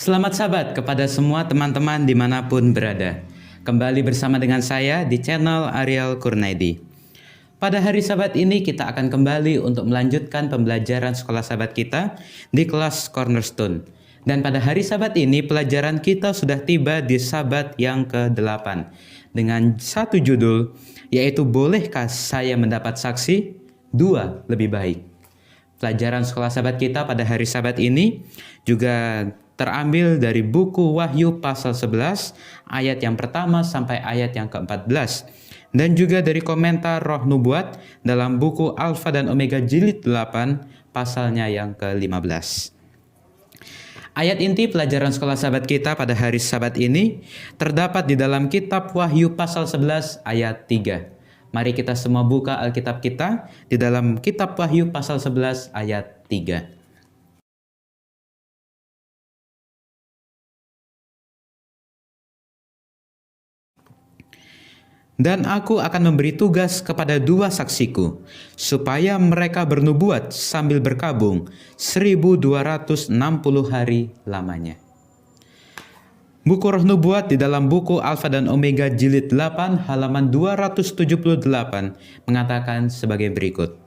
Selamat Sabat kepada semua teman-teman dimanapun berada. Kembali bersama dengan saya di channel Ariel Kurnaidi. Pada hari Sabat ini kita akan kembali untuk melanjutkan pembelajaran sekolah Sabat kita di kelas Cornerstone. Dan pada hari Sabat ini pelajaran kita sudah tiba di Sabat yang ke-8 dengan satu judul, yaitu Bolehkah Saya Mendapat Saksi? 2 Lebih Baik. Pelajaran sekolah Sabat kita pada hari Sabat ini juga terambil dari buku Wahyu pasal 11 ayat yang pertama sampai ayat yang ke-14 dan juga dari komentar Roh Nubuat dalam buku Alfa dan Omega jilid 8 pasalnya yang ke-15. Ayat inti pelajaran sekolah Sabat kita pada hari Sabat ini terdapat di dalam kitab Wahyu pasal 11 ayat 3. Mari kita semua buka Alkitab kita di dalam kitab Wahyu pasal 11 ayat 3. Dan aku akan memberi tugas kepada 2 saksiku, supaya mereka bernubuat sambil berkabung 1260 hari lamanya. Buku Roh Nubuat di dalam buku Alfa dan Omega jilid 8 halaman 278 mengatakan sebagai berikut.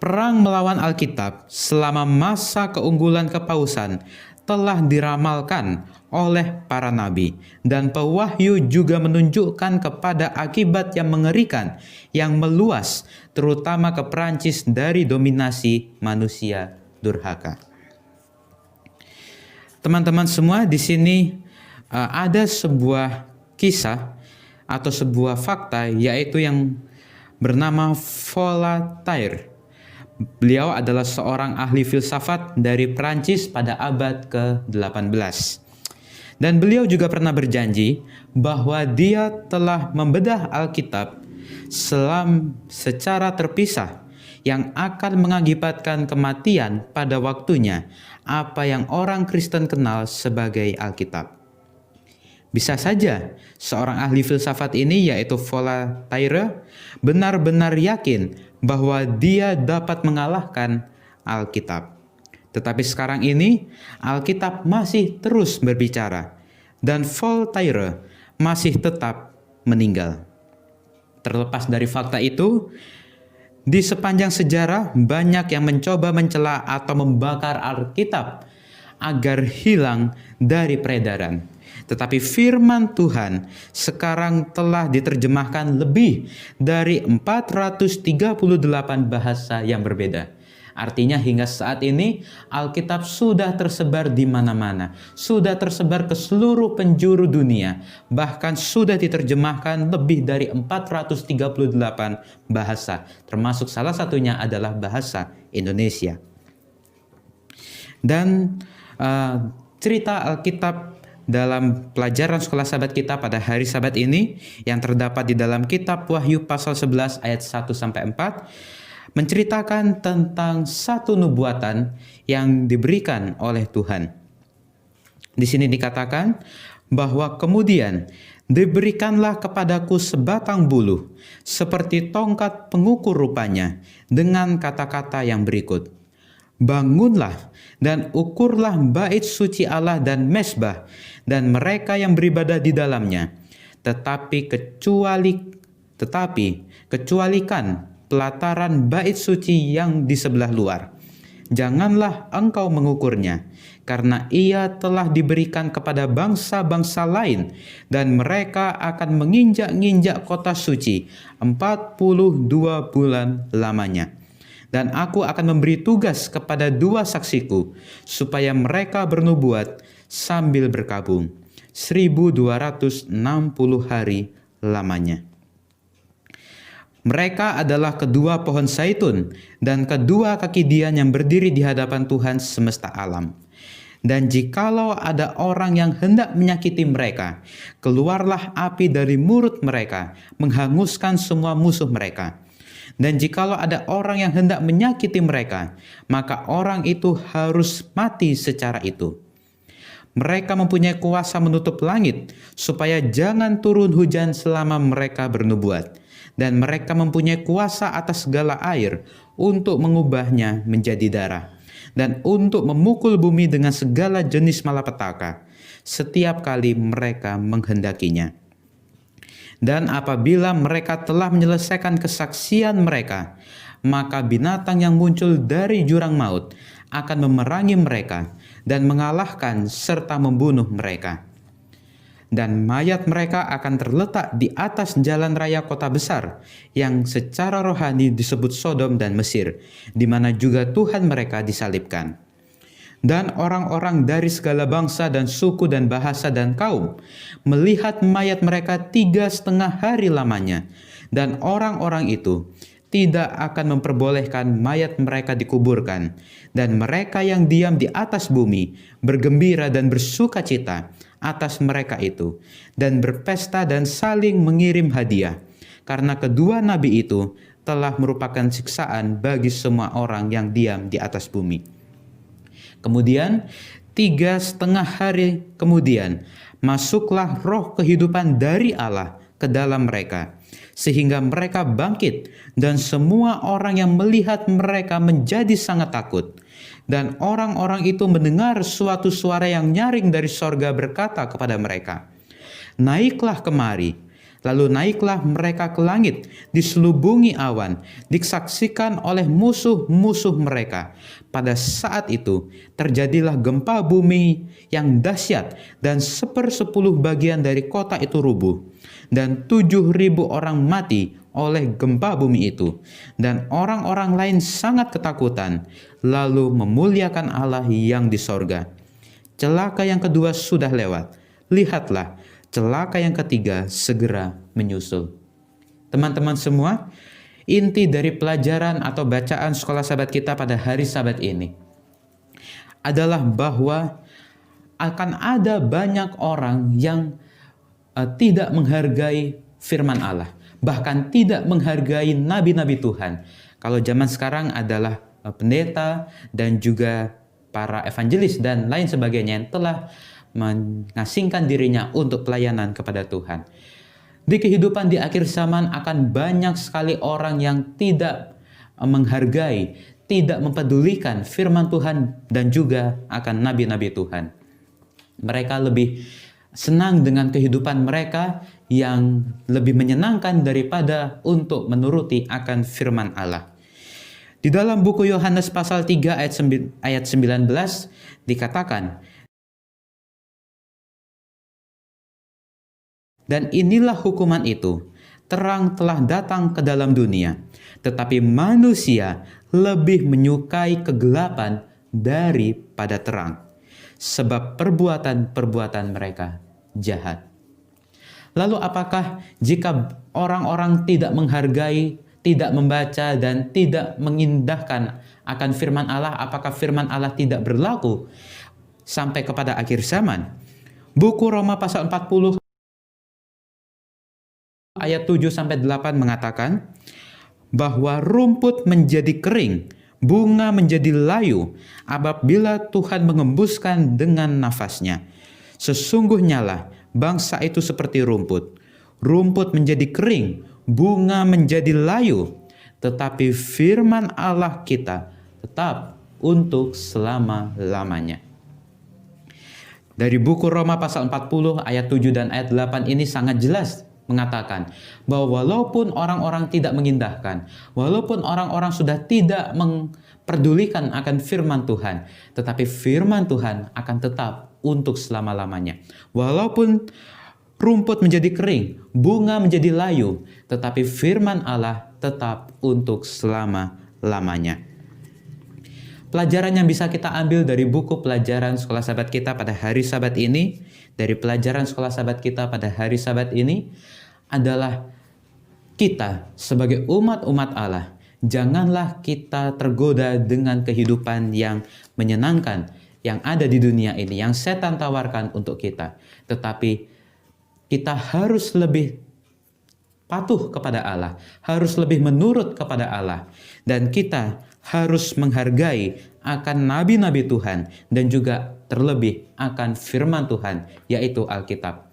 Perang melawan Alkitab selama masa keunggulan kepausan telah diramalkan oleh para nabi, dan pewahyu juga menunjukkan kepada akibat yang mengerikan yang meluas terutama ke Perancis dari dominasi manusia durhaka. Teman-teman semua, di sini ada sebuah kisah atau sebuah fakta, yaitu yang bernama Voltaire. Beliau adalah seorang ahli filsafat dari Prancis pada abad ke-18. Dan beliau juga pernah berjanji bahwa dia telah membedah Alkitab secara terpisah yang akan mengakibatkan kematian pada waktunya, apa yang orang Kristen kenal sebagai Alkitab. Bisa saja seorang ahli filsafat ini, yaitu Voltaire, benar-benar yakin bahwa dia dapat mengalahkan Alkitab. Tetapi sekarang ini Alkitab masih terus berbicara dan Voltaire masih tetap meninggal. Terlepas dari fakta itu, di sepanjang sejarah banyak yang mencoba mencela atau membakar Alkitab agar hilang dari peredaran. Tetapi firman Tuhan sekarang telah diterjemahkan lebih dari 438 bahasa yang berbeda. Artinya hingga saat ini Alkitab sudah tersebar di mana-mana, sudah tersebar ke seluruh penjuru dunia, bahkan sudah diterjemahkan lebih dari 438 bahasa, termasuk salah satunya adalah bahasa Indonesia. Dan cerita Alkitab dalam pelajaran sekolah Sabat kita pada hari Sabat ini yang terdapat di dalam kitab Wahyu pasal 11 ayat 1 sampai 4 menceritakan tentang satu nubuatan yang diberikan oleh Tuhan. Di sini dikatakan bahwa kemudian diberikanlah kepadaku sebatang buluh seperti tongkat pengukur rupanya dengan kata-kata yang berikut. Bangunlah dan ukurlah bait suci Allah dan mezbah dan mereka yang beribadah di dalamnya. Tetapi kecualikan pelataran bait suci yang di sebelah luar. Janganlah engkau mengukurnya, karena ia telah diberikan kepada bangsa-bangsa lain, dan mereka akan menginjak-injak kota suci 42 bulan lamanya. Dan aku akan memberi tugas kepada 2 saksiku, supaya mereka bernubuat sambil berkabung 1260 hari lamanya. Mereka adalah kedua pohon zaitun dan kedua kaki dian yang berdiri di hadapan Tuhan semesta alam. Dan jikalau ada orang yang hendak menyakiti mereka, keluarlah api dari mulut mereka, menghanguskan semua musuh mereka. Dan jikalau ada orang yang hendak menyakiti mereka, maka orang itu harus mati secara itu. Mereka mempunyai kuasa menutup langit, supaya jangan turun hujan selama mereka bernubuat. Dan mereka mempunyai kuasa atas segala air, untuk mengubahnya menjadi darah. dan untuk memukul bumi dengan segala jenis malapetaka setiap kali mereka menghendakinya. Dan apabila mereka telah menyelesaikan kesaksian mereka, maka binatang yang muncul dari jurang maut akan memerangi mereka dan mengalahkan serta membunuh mereka. Dan mayat mereka akan terletak di atas jalan raya kota besar yang secara rohani disebut Sodom dan Mesir, di mana juga Tuhan mereka disalibkan. Dan orang-orang dari segala bangsa dan suku dan bahasa dan kaum melihat mayat mereka 3,5 hari lamanya, dan orang-orang itu tidak akan memperbolehkan mayat mereka dikuburkan, dan mereka yang diam di atas bumi bergembira dan bersuka cita atas mereka itu, dan berpesta dan saling mengirim hadiah, karena kedua nabi itu telah merupakan siksaan bagi semua orang yang diam di atas bumi. Kemudian 3,5 hari kemudian masuklah roh kehidupan dari Allah ke dalam mereka, sehingga mereka bangkit, dan semua orang yang melihat mereka menjadi sangat takut. Dan orang-orang itu mendengar suatu suara yang nyaring dari sorga berkata kepada mereka, "Naiklah kemari." Lalu naiklah mereka ke langit, diselubungi awan, disaksikan oleh musuh-musuh mereka. Pada saat itu terjadilah gempa bumi yang dahsyat, dan 1/10 bagian dari kota itu rubuh, dan 7.000 orang mati oleh gempa bumi itu. Dan orang-orang lain sangat ketakutan, lalu memuliakan Allah yang di sorga. Celaka yang kedua sudah lewat. Lihatlah, celaka yang ketiga segera menyusul. Teman-teman semua, inti dari pelajaran atau bacaan sekolah sahabat kita pada hari Sabat ini adalah bahwa akan ada banyak orang yang tidak menghargai firman Allah, bahkan tidak menghargai nabi-nabi Tuhan. Kalau zaman sekarang adalah pendeta dan juga para evangelis dan lain sebagainya yang telah mengasingkan dirinya untuk pelayanan kepada Tuhan. Di kehidupan di akhir zaman akan banyak sekali orang yang tidak menghargai, tidak mempedulikan firman Tuhan dan juga akan nabi-nabi Tuhan. Mereka lebih senang dengan kehidupan mereka yang lebih menyenangkan daripada untuk menuruti akan firman Allah. Di dalam buku Yohanes pasal 3 ayat 19 dikatakan, "Dan inilah hukuman itu, terang telah datang ke dalam dunia, tetapi manusia lebih menyukai kegelapan daripada terang, sebab perbuatan-perbuatan mereka jahat." Lalu apakah jika orang-orang tidak menghargai, tidak membaca, dan tidak mengindahkan akan firman Allah, apakah firman Allah tidak berlaku sampai kepada akhir zaman? Buku Roma pasal 40 ayat 7-8 mengatakan bahwa rumput menjadi kering, bunga menjadi layu apabila Tuhan mengembuskan dengan nafasnya. Sesungguhnya lah bangsa itu seperti rumput. Rumput menjadi kering, bunga menjadi layu, tetapi firman Allah kita tetap untuk selama-lamanya. Dari buku Roma pasal 40 ayat 7 dan ayat 8 ini sangat jelas mengatakan bahwa walaupun orang-orang tidak mengindahkan, walaupun orang-orang sudah tidak memperdulikan akan firman Tuhan, tetapi firman Tuhan akan tetap untuk selama-lamanya. Walaupun rumput menjadi kering, bunga menjadi layu, tetapi firman Allah tetap untuk selama-lamanya. Pelajaran yang bisa kita ambil dari buku pelajaran sekolah sahabat kita pada hari Sabat ini, dari pelajaran sekolah sahabat kita pada hari Sabat ini adalah kita sebagai umat-umat Allah, janganlah kita tergoda dengan kehidupan yang menyenangkan yang ada di dunia ini, yang setan tawarkan untuk kita. Tetapi kita harus lebih patuh kepada Allah, harus lebih menurut kepada Allah, dan kita harus menghargai akan nabi-nabi Tuhan dan juga terlebih akan firman Tuhan, yaitu Alkitab.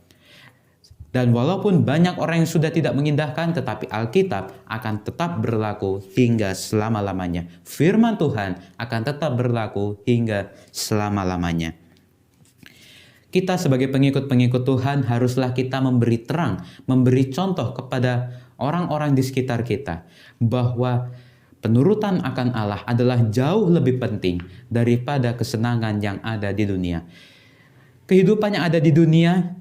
Dan walaupun banyak orang yang sudah tidak mengindahkan, tetapi Alkitab akan tetap berlaku hingga selama-lamanya. Firman Tuhan akan tetap berlaku hingga selama-lamanya. Kita sebagai pengikut-pengikut Tuhan haruslah kita memberi terang, memberi contoh kepada orang-orang di sekitar kita bahwa penurutan akan Allah adalah jauh lebih penting daripada kesenangan yang ada di dunia. Kehidupan yang ada di dunia,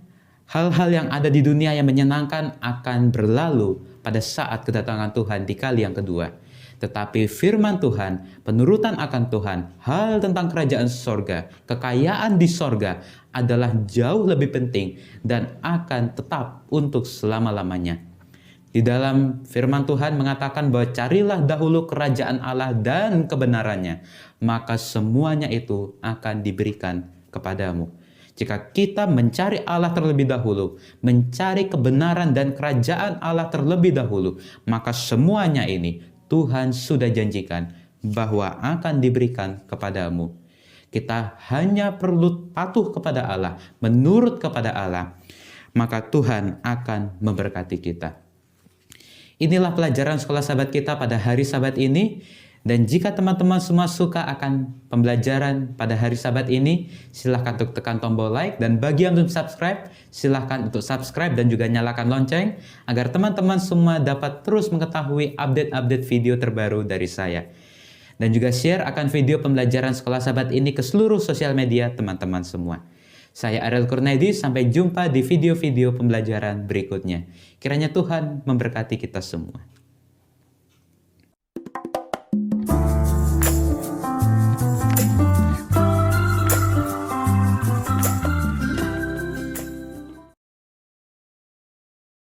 hal-hal yang ada di dunia yang menyenangkan akan berlalu pada saat kedatangan Tuhan di kali yang kedua. Tetapi firman Tuhan, penurutan akan Tuhan, hal tentang kerajaan sorga, kekayaan di sorga adalah jauh lebih penting dan akan tetap untuk selama-lamanya. Di dalam firman Tuhan mengatakan bahwa carilah dahulu kerajaan Allah dan kebenarannya, maka semuanya itu akan diberikan kepadamu. Jika kita mencari Allah terlebih dahulu, mencari kebenaran dan kerajaan Allah terlebih dahulu, maka semuanya ini Tuhan sudah janjikan bahwa akan diberikan kepadamu. Kita hanya perlu patuh kepada Allah, menurut kepada Allah, maka Tuhan akan memberkati kita. Inilah pelajaran sekolah sahabat kita pada hari Sabat ini. Dan jika teman-teman semua suka akan pembelajaran pada hari Sabat ini, silahkan untuk tekan tombol like, dan bagi yang belum subscribe, silahkan untuk subscribe dan juga nyalakan lonceng agar teman-teman semua dapat terus mengetahui update-update video terbaru dari saya. Dan juga share akan video pembelajaran sekolah Sabat ini ke seluruh sosial media teman-teman semua. Saya Ariel Kurnaidi, sampai jumpa di video-video pembelajaran berikutnya. Kiranya Tuhan memberkati kita semua.